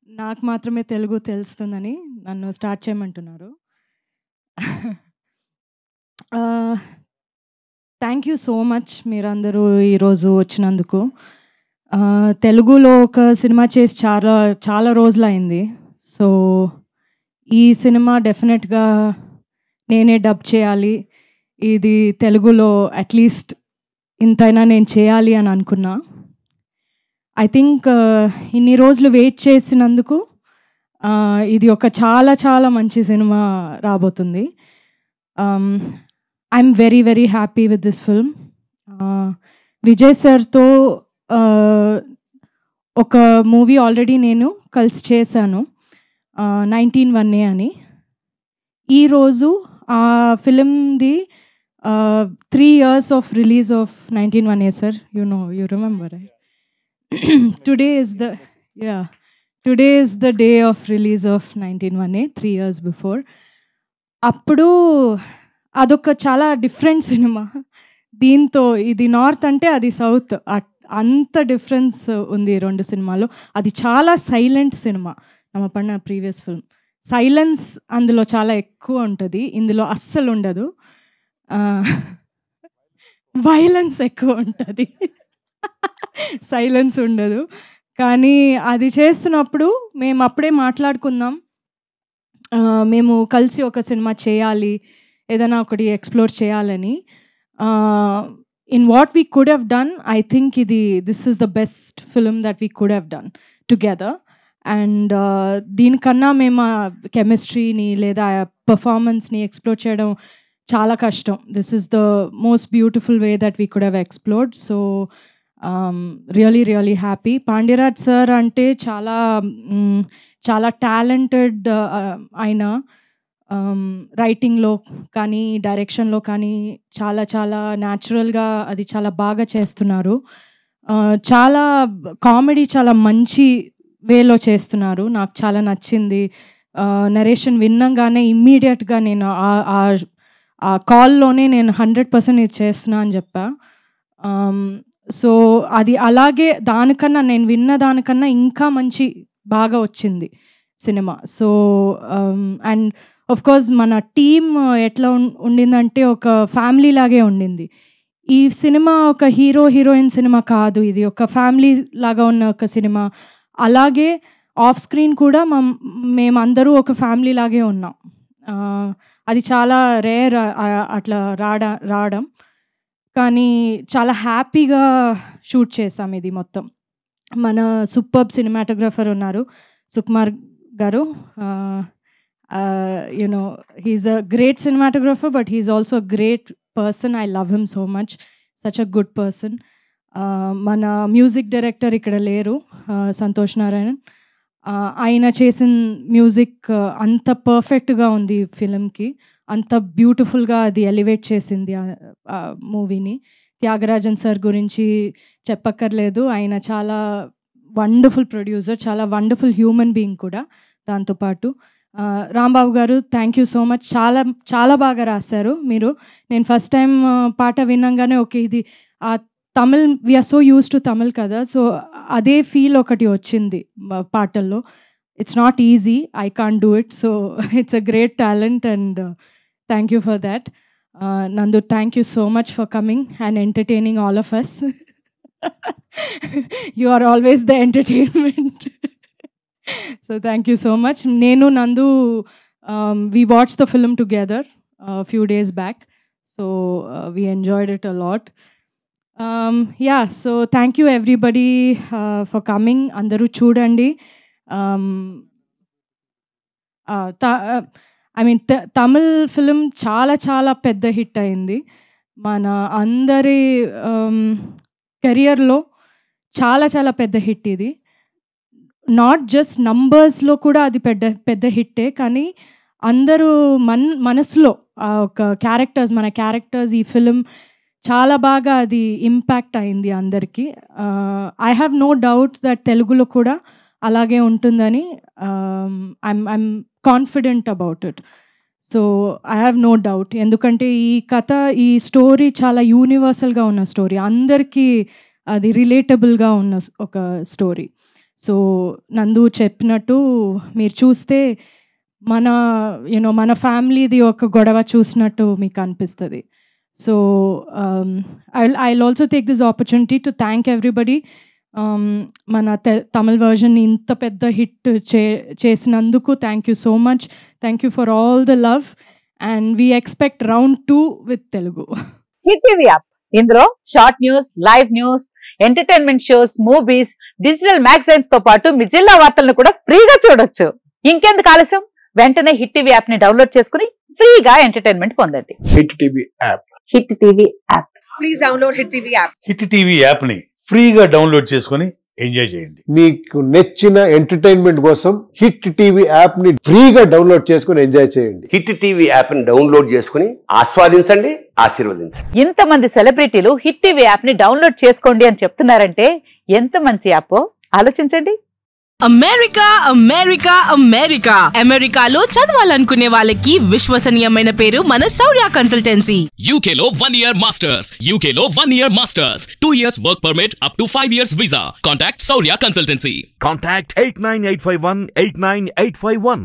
నాకు మాత్రమే తెలుగు తెలుస్తుందని నన్ను స్టార్ట్ చేయమంటున్నారు. థ్యాంక్ యూ సో మచ్ మీరందరూ ఈరోజు వచ్చినందుకు. తెలుగులో ఒక సినిమా చేసి చాలా చాలా రోజులైంది. సో ఈ సినిమా డెఫినెట్గా నేనే డబ్ చేయాలి, ఇది తెలుగులో అట్లీస్ట్ ఇంతైనా నేను చేయాలి అని అనుకున్నా. ఐ థింక్ ఇన్ని రోజులు వెయిట్ చేసినందుకు ఇది ఒక చాలా చాలా మంచి సినిమా రాబోతుంది. I'm very very happy with this film. Vijay సార్తో ఒక మూవీ ఆల్రెడీ నేను కలిసి చేశాను, 19-1 అని. ఈరోజు ఆ ఫిలింది 3 years of release of 19-1 sir. You remember right? Today is the day of release of 19-1, 3 years before. అప్పుడు అదొక చాలా డిఫరెంట్ సినిమా. దీంతో ఇది నార్త్ అంటే అది సౌత్, అంత డిఫరెన్స్ ఉంది రెండు సినిమాలో. అది చాలా సైలెంట్ సినిమా. నమ్మ పడిన ప్రీవియస్ ఫిల్మ్ సైలెన్స్ అందులో చాలా ఎక్కువ ఉంటుంది, ఇందులో అస్సలు ఉండదు. వైలెన్స్ ఎక్కువ ఉంటుంది, సైలెన్స్ ఉండదు. కానీ అది చేస్తున్నప్పుడు మేము అప్పుడే మాట్లాడుకుందాం, మేము కలిసి ఒక సినిమా చేయాలి, ఏదైనా ఒకటి ఎక్స్ప్లోర్ చేయాలని. In what we could have done, I think this is the best film that we could have done together. And దీనికన్నా మేము కెమిస్ట్రీని లేదా పర్ఫార్మెన్స్ని ఎక్స్ప్లోర్ చేయడం చాలా కష్టం. This is the most beautiful way that we could have explored. So really really happy. Pandiraj sir అంటే చాలా చాలా టాలెంటెడ్ ఆయన. రైటింగ్లో కానీ డైరెక్షన్లో కానీ చాలా చాలా న్యాచురల్గా అది చాలా బాగా చేస్తున్నారు. చాలా కామెడీ చాలా మంచి వేలో చేస్తున్నారు, నాకు చాలా నచ్చింది. నరేషన్ విన్నంగానే ఇమ్మీడియట్గా నేను ఆ కాల్లోనే నేను 100% ఇది చేస్తున్నా అని చెప్పా. సో అది అలాగే దానికన్నా నేను విన్న దానికన్నా ఇంకా మంచి బాగా వచ్చింది సినిమా. సో అండ్ ఆఫ్కోర్స్ మన టీమ్ ఎట్లా ఉండిందంటే ఒక ఫ్యామిలీ లాగే ఉండింది. ఈ సినిమా ఒక హీరో హీరోయిన్ సినిమా కాదు, ఇది ఒక ఫ్యామిలీ లాగా ఉన్న ఒక సినిమా. అలాగే ఆఫ్ స్క్రీన్ కూడా మేమందరూ ఒక ఫ్యామిలీ లాగే ఉన్నాం. అది చాలా రేర్ అట్లా రావడం, కానీ చాలా హ్యాపీగా షూట్ చేసాం ఇది మొత్తం. మన సూపర్బ్ సినిమాటోగ్రఫర్ ఉన్నారు సుకుమార్ గారు. You know he's a great cinematographer, but he's also a great person. I love him so much, such a good person. మన మ్యూజిక్ డైరెక్టర్ ఇక్కడ లేరు, సంతోష్ నారాయణన్. ఆయన చేసిన మ్యూజిక్ అంత పర్ఫెక్ట్గా ఉంది ఫిలింకి, అంత బ్యూటిఫుల్గా అది ఎలివేట్ చేసింది మూవీని. త్యాగరాజన్ సార్ గురించి చెప్పక్కర్లేదు, ఆయన చాలా వండర్ఫుల్ ప్రొడ్యూసర్, చాలా వండర్ఫుల్ హ్యూమన్ బీయింగ్ కూడా. దాంతోపాటు రాంబాబు గారు, థ్యాంక్ యూ సో మచ్. చాలా చాలా బాగా రాశారు మీరు. నేను ఫస్ట్ టైం పాట విన్నాగానే ఓకే ఇది Tamil, we're so used to Tamil కదా, సో అదే ఫీల్ ఒకటి వచ్చింది పాటల్లో. It's not easy, I can't do it, so it's a great talent and thank you for that. Nandu, thank you so much for coming and entertaining all of us. You are always the entertainment. So thank you so much. Nenu, Nandu, we watched the film together a few days back, so we enjoyed it a lot. Yeah, so thank you everybody for coming. Andaru chudandi. I mean Tamil film చాలా చాలా పెద్ద hit అయింది. మన అందరి కెరియర్లో చాలా చాలా పెద్ద హిట్ ఇది. నాట్ జస్ట్ నంబర్స్లో కూడా అది పెద్ద హిట్టే, కానీ అందరూ మనసులో ఒక మన క్యారెక్టర్స్ ఈ ఫిలిం చాలా బాగా అది ఇంపాక్ట్ అయింది అందరికీ. I have no doubt that తెలుగులో కూడా అలాగే ఉంటుందని. I'm confident about it. So I have no doubt, ఎందుకంటే ఈ కథ, ఈ స్టోరీ చాలా యూనివర్సల్గా ఉన్న స్టోరీ, అందరికీ అది రిలేటబుల్గా ఉన్న ఒక స్టోరీ. సో నందు చెప్పినట్టు మీరు చూస్తే మన ఫ్యామిలీది ఒక గొడవ చూసినట్టు మీకు అనిపిస్తుంది. So I also take this opportunity to thank everybody. మన తమిళ్ వర్జన్ ఇంత పెద్ద హిట్ చేసినందుకు thank you so much. Thank you for all the love and we expect round 2 with Telugu. Hit TV app, ఇందులో short news, live news, entertainment shows, movies, digital magazines తో పాటు మీ జిల్లా వార్తలను కూడా ఫ్రీగా చూడొచ్చు. ఇంకెందుకు ఆలస్యం, వెంటనే హిట్ టీవీ యాప్ ని డౌన్లోడ్ చేసుకుని ఫ్రీగా ఎంటర్టైన్మెంట్ పొందండి. Hit TV app. Hit TV app. Please download hit TV app. Hit TV app ని ఫ్రీగా డౌన్లోడ్ చేసుకుని ఎంజాయ్ చేయండి. మీకు నచ్చిన ఎంటర్టైన్మెంట్ కోసం హిట్ టీవీ యాప్ ని ఫ్రీగా డౌన్లోడ్ చేసుకుని ఎంజాయ్ చేయండి. హిట్ టీవీ యాప్ ని డౌన్లోడ్ చేసుకుని ఆస్వాదించండి, ఆశీర్వదించండి. ఇంతమంది సెలబ్రిటీలు హిట్ టీవీ యాప్ ని డౌన్లోడ్ చేసుకోండి అని చెప్తున్నారంటే ఎంత మంచి యాప్ ఆలోచించండి. అమెరికా అమెరికా అమెరికా అమెరికాలో చదవాలనుకునే వాళ్ళకి విశ్వసనీయమైన పేరు మన శౌర్య కన్సల్టెన్సీ. UK లో 1 year masters, UK లో 1 year masters, 2 years work permit up to 5 years visa. Contact Shaurya Consultancy. Contact 89851 89851.